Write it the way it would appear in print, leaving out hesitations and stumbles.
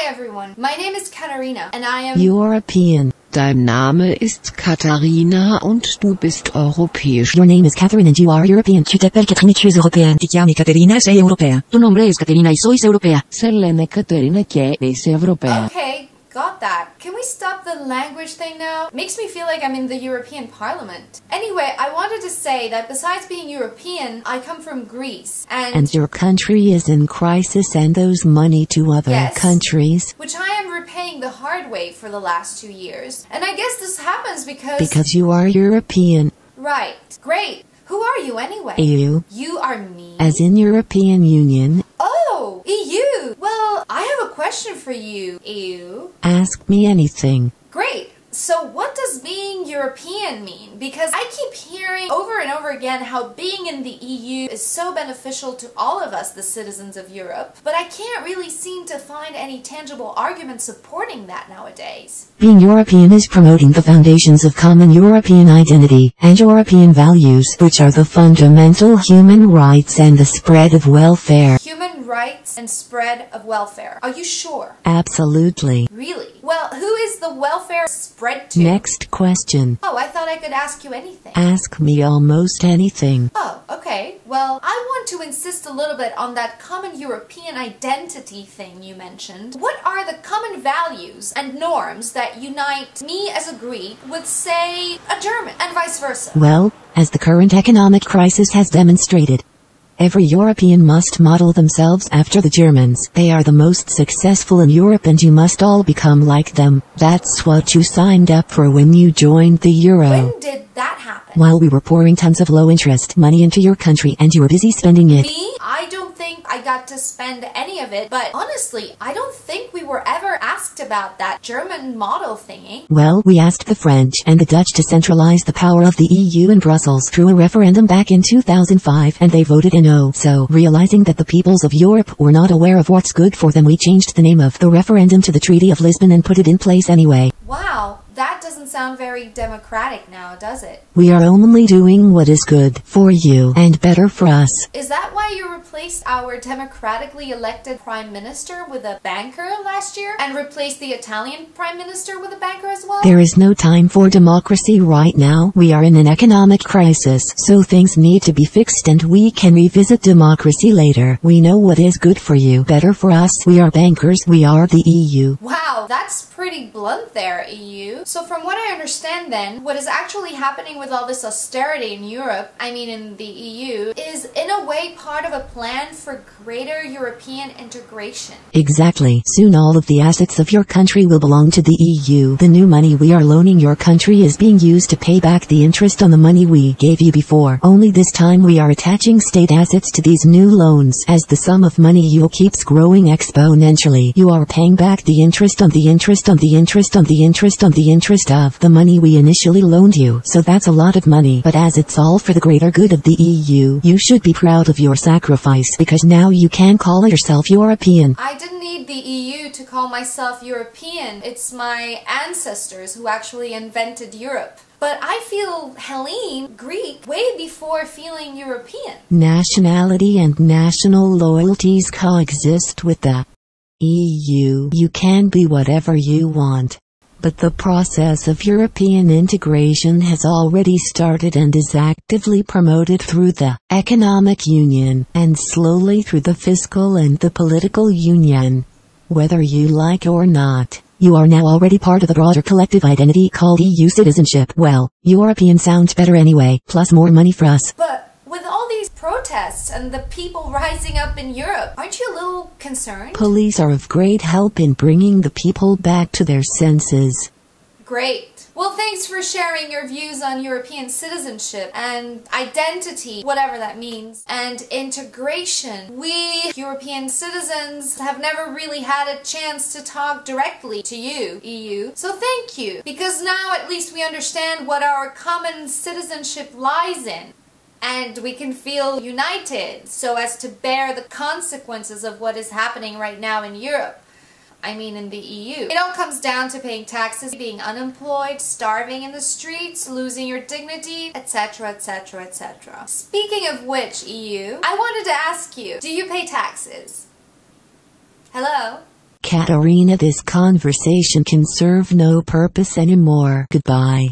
everyone, my name is Katharina and I am European. Dein Name ist Katharina und du bist europäisch. Your name is Catherine and you are European. Tu t'appelles Catherine et tu es européenne. Ti chiami Caterina e sei europea. Tu nombre es Caterina y sois europea. Σε λένε Κατερίνα και είσαι Ευρωπαία. Okay, got that. Can we stop the language thing now? Makes me feel like I'm in the European Parliament. Anyway, I wanted to say that besides being European, I come from Greece And your country is in crisis and owes money to other countries. which I am repaying the hard way for the last 2 years. And I guess this happens because... Because you are European. Right. Great. Who are you anyway? EU. You are me. As in European Union. Oh, EU. Well, I have a question for you, EU. Ask me anything. Great. So what does being European mean? Because I keep hearing over and over again how being in the EU is so beneficial to all of us, the citizens of Europe, but I can't really seem to find any tangible arguments supporting that nowadays. Being European is promoting the foundations of common European identity and European values, which are the fundamental human rights and the spread of welfare. Human rights and spread of welfare. Are you sure? Absolutely. Really? Well, who is the welfare spread to? Next question. Oh, I thought I could ask you anything. Ask me almost anything. Oh, okay. Well, I want to insist a little bit on that common European identity thing you mentioned. What are the common values and norms that unite me as a Greek with, say, a German, and vice versa? Well, as the current economic crisis has demonstrated, every European must model themselves after the Germans. They are the most successful in Europe and you must all become like them. That's what you signed up for when you joined the euro. When did that happen? While we were pouring tons of low-interest money into your country and you were busy spending it. Me? I don't think I got to spend any of it, but honestly, I don't think we were ever asked about that German model thingy. Well, we asked the French and the Dutch to centralize the power of the EU in Brussels through a referendum back in 2005 and they voted in no. So, realizing that the peoples of Europe were not aware of what's good for them, we changed the name of the referendum to the Treaty of Lisbon and put it in place anyway. Wow, that doesn't sound very democratic now, does it? We are only doing what is good for you and better for us. Is that why you replaced our democratically elected prime minister with a banker last year and replaced the Italian prime minister with a banker as well? There is no time for democracy right now. We are in an economic crisis, so things need to be fixed and we can revisit democracy later. We know what is good for you, better for us. We are bankers. We are the EU. Wow, that's pretty blunt there, EU. So from what I understand then, what is actually happening with all this austerity in Europe, I mean in the EU, is in a way part of a plan for greater European integration. Exactly. Soon all of the assets of your country will belong to the EU. The new money we are loaning your country is being used to pay back the interest on the money we gave you before. Only this time we are attaching state assets to these new loans. As the sum of money you keeps growing exponentially, you are paying back the interest on the interest on the interest on the interest on the interest of the money we initially loaned you. So that's a lot of money. But as it's all for the greater good of the EU, you should be proud of your sacrifice because now you can call yourself European. I didn't need the EU to call myself European. It's my ancestors who actually invented Europe. But I feel Hellene, Greek, way before feeling European. Nationality and national loyalties coexist with the EU. You can be whatever you want. But the process of European integration has already started and is actively promoted through the economic union and slowly through the fiscal and the political union. Whether you like or not, you are now already part of the broader collective identity called EU citizenship. Well, European sounds better anyway, plus more money for us. But with all these protests and the people rising up in Europe, aren't you a little concerned? Police are of great help in bringing the people back to their senses. Great. Well, thanks for sharing your views on European citizenship and identity, whatever that means, and integration. We, European citizens, have never really had a chance to talk directly to you, EU. So thank you, because now at least we understand what our common citizenship lies in. And we can feel united so as to bear the consequences of what is happening right now in Europe. I mean in the EU. It all comes down to paying taxes, being unemployed, starving in the streets, losing your dignity, etc, etc, etc. Speaking of which, EU, I wanted to ask you, do you pay taxes? Hello? Katerina, this conversation can serve no purpose anymore. Goodbye.